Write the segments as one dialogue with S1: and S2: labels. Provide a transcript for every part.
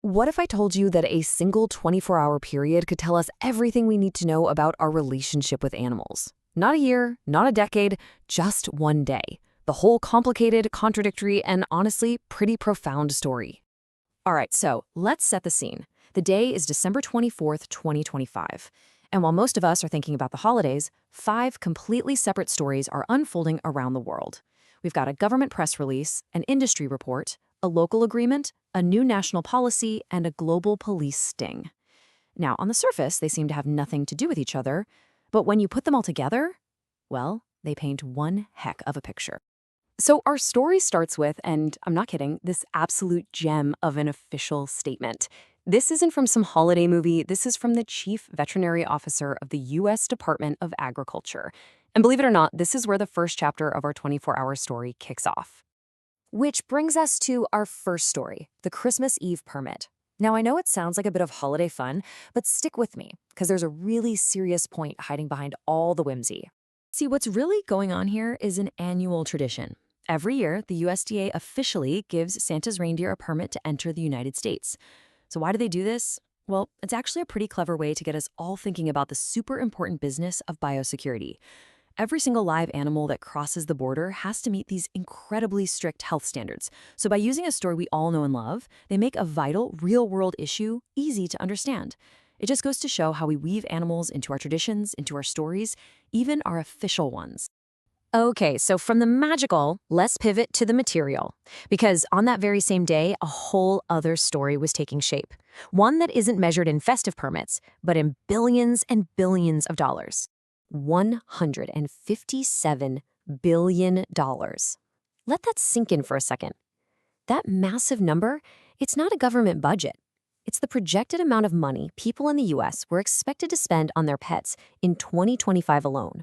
S1: What if I told you that a single 24-hour period could tell us everything we need to know about our relationship with animals? Not a year, not a decade, just one day. The whole complicated, contradictory, and honestly, pretty profound story. All right, so let's set the scene. The day is December 24th, 2025. And while most of us are thinking about the holidays, 5 completely separate stories are unfolding around the world. We've got a government press release, an industry report, a local agreement, a new national policy, and a global police sting. Now, on the surface, they seem to have nothing to do with each other, but when you put them all together, well, they paint one heck of a picture. So our story starts with, and I'm not kidding, this absolute gem of an official statement. This isn't from some holiday movie. This is from the Chief Veterinary Officer of the U.S. Department of Agriculture. And believe it or not, this is where the first chapter of our 24-hour story kicks off. Which brings us to our first story, the Christmas Eve permit. Now, I know it sounds like a bit of holiday fun, but stick with me, because there's a really serious point hiding behind all the whimsy. See, what's really going on here is an annual tradition. Every year, the USDA officially gives Santa's reindeer a permit to enter the United States. So why do they do this? Well, it's actually a pretty clever way to get us all thinking about the super important business of biosecurity. Every single live animal that crosses the border has to meet these incredibly strict health standards. So by using a story we all know and love, they make a vital, real-world issue easy to understand. It just goes to show how we weave animals into our traditions, into our stories, even our official ones. Okay, so from the magical, let's pivot to the material. Because on that very same day, a whole other story was taking shape. One that isn't measured in festive permits, but in billions and billions of dollars. $157 billion. Let that sink in for a second. That massive number, it's not a government budget. It's the projected amount of money people in the US were expected to spend on their pets in 2025 alone.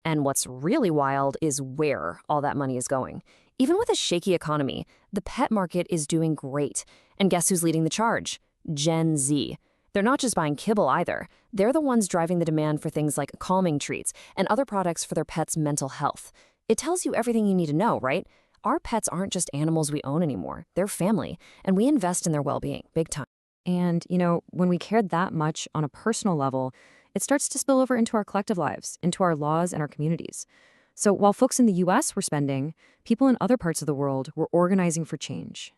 S1: And what's really wild is where all that money is going. Even with a shaky economy, the pet market is doing great. And guess who's leading the charge? Gen Z. They're not just buying kibble either. They're the ones driving the demand for things like calming treats and other products for their pets' mental health. It tells you everything you need to know, right? Our pets aren't just animals we own anymore. They're family, and we invest in their well-being, big time. And, when we cared that much on a personal level, it starts to spill over into our collective lives, into our laws and our communities. So while folks in the US were spending, people in other parts of the world were organizing for change.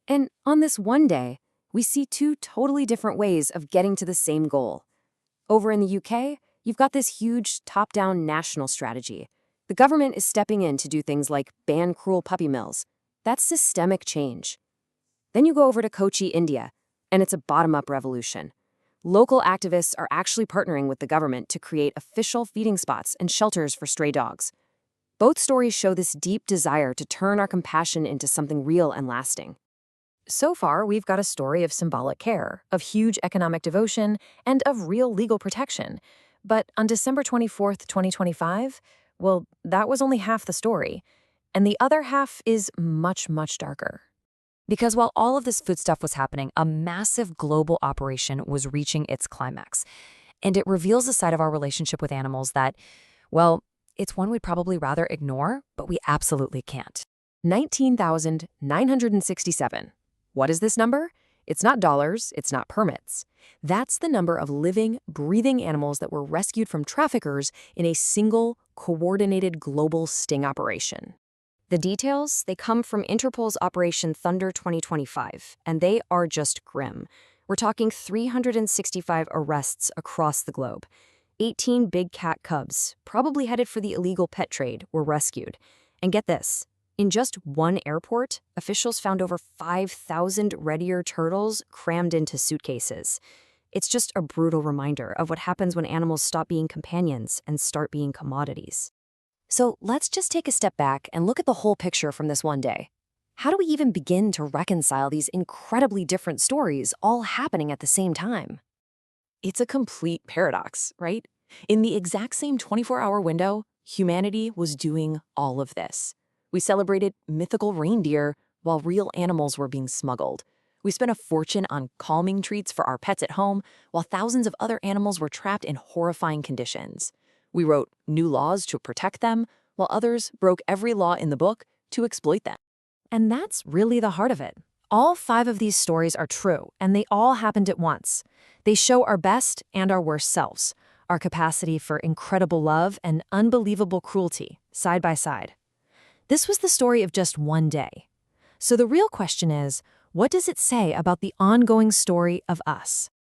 S1: And on this one day, we see 2 totally different ways of getting to the same goal. Over in the UK, you've got this huge top-down national strategy. The government is stepping in to do things like ban cruel puppy mills. That's systemic change. Then you go over to Kochi, India, and it's a bottom-up revolution. Local activists are actually partnering with the government to create official feeding spots and shelters for stray dogs. Both stories show this deep desire to turn our compassion into something real and lasting. So far, we've got a story of symbolic care, of huge economic devotion, and of real legal protection. But on December 24th, 2025, well, that was only half the story. And the other half is much, much darker. Because while all of this food stuff was happening, a massive global operation was reaching its climax. And it reveals a side of our relationship with animals that, well, it's one we'd probably rather ignore, but we absolutely can't. 19,967. What is this number? It's not dollars, it's not permits. That's the number of living, breathing animals that were rescued from traffickers in a single, coordinated global sting operation. The details, they come from Interpol's Operation Thunder 2025, and they are just grim. We're talking 365 arrests across the globe. 18 big cat cubs, probably headed for the illegal pet trade, were rescued. And get this. In just one airport, officials found over 5,000 red ear turtles crammed into suitcases. It's just a brutal reminder of what happens when animals stop being companions and start being commodities. So let's just take a step back and look at the whole picture from this one day. How do we even begin to reconcile these incredibly different stories all happening at the same time? It's a complete paradox, right? In the exact same 24-hour window, humanity was doing all of this. We celebrated mythical reindeer while real animals were being smuggled. We spent a fortune on calming treats for our pets at home while thousands of other animals were trapped in horrifying conditions. We wrote new laws to protect them while others broke every law in the book to exploit them. And that's really the heart of it. All 5 of these stories are true, and they all happened at once. They show our best and our worst selves, our capacity for incredible love and unbelievable cruelty, side by side. This was the story of just one day. So the real question is, what does it say about the ongoing story of us?